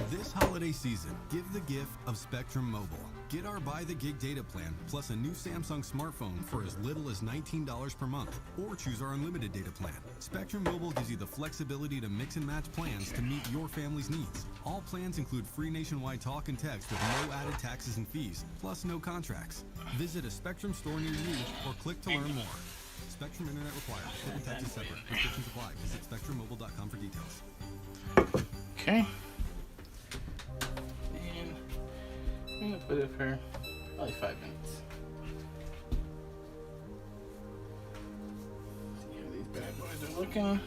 This holiday season, give the gift of Spectrum Mobile. Get our Buy the Gig data plan plus a new Samsung smartphone for as little as $19 per month, or choose our unlimited data plan. Spectrum Mobile gives you the flexibility to mix and match plans to meet your family's needs. All plans include free nationwide talk and text with no added taxes and fees, plus no contracts. Visit a Spectrum store near you or click to learn more. Spectrum internet required. Shipping taxes separate. Restrictions apply. Visit spectrummobile.com for details. Okay. I'm gonna put it for probably 5 minutes. See how these bad boys are looking.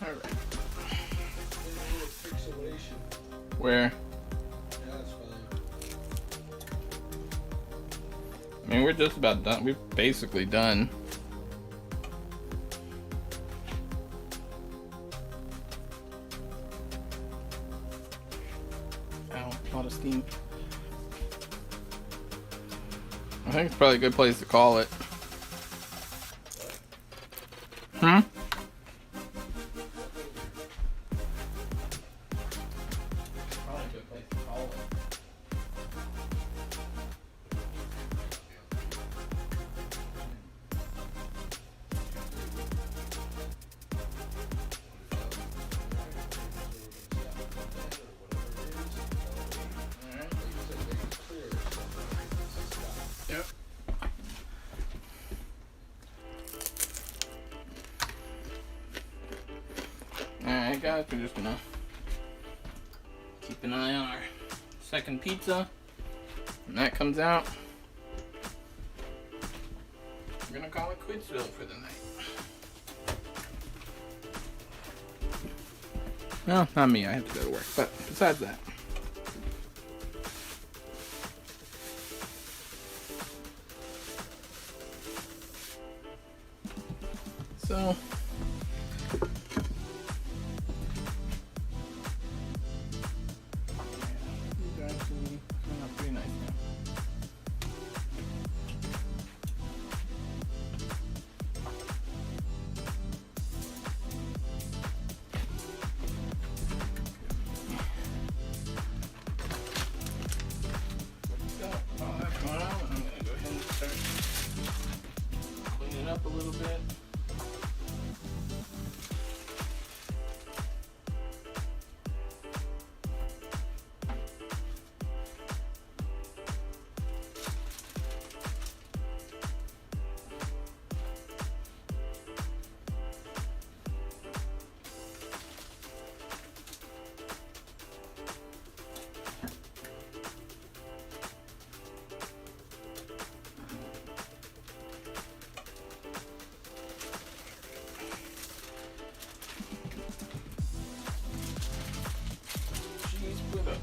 Alright. Where? Yeah, that's fine. I mean, we're just about done. We're basically done. Ow, a lot of steam. I think it's probably a good place to call it. Hmm? Probably a good place to call it. Yep. Alright guys, we're just gonna keep an eye on our second pizza. When that comes out, we're gonna call it Quitsville for the night. Well, not me, I have to go to work, but besides that. So these are actually coming out pretty nice now. So while that's going on, I'm gonna go ahead and start cleaning up a little bit. Cheese split up.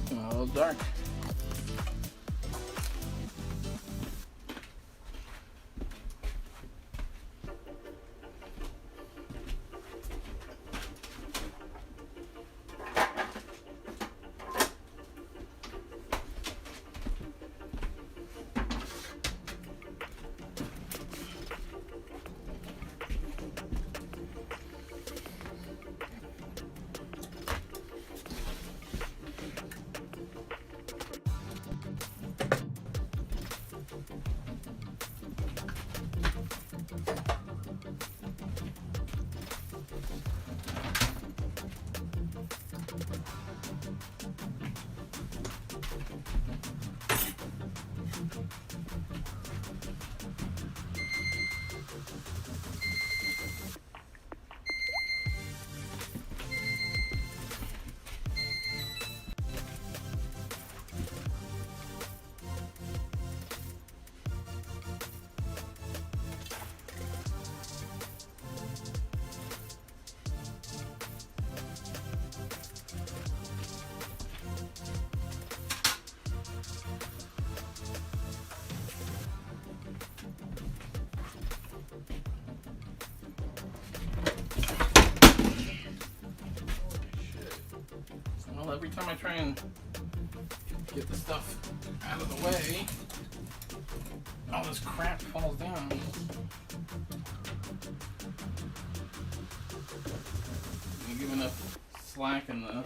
It's a little dark. Well, every time I try and get the stuff out of the way, all this crap falls down. You give enough slack in the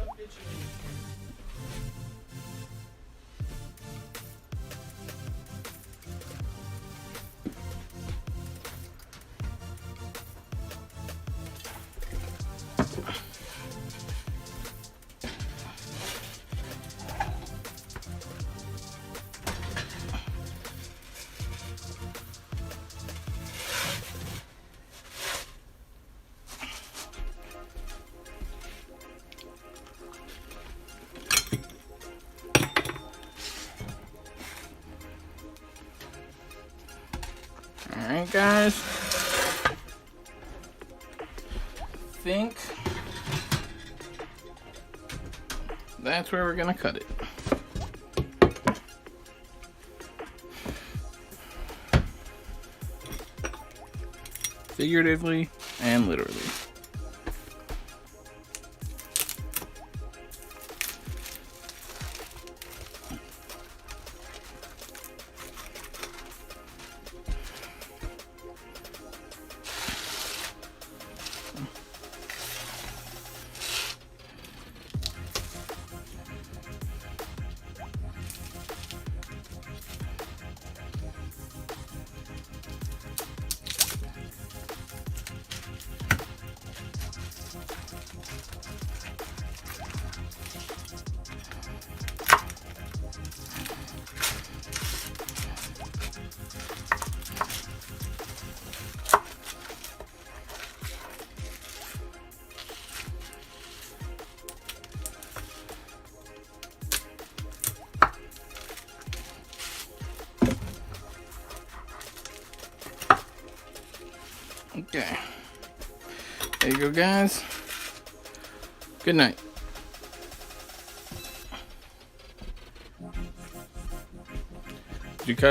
Alright guys, think that's where we're gonna cut it. Figuratively and literally. Okay. There you go, guys. Good night. Did you cut it?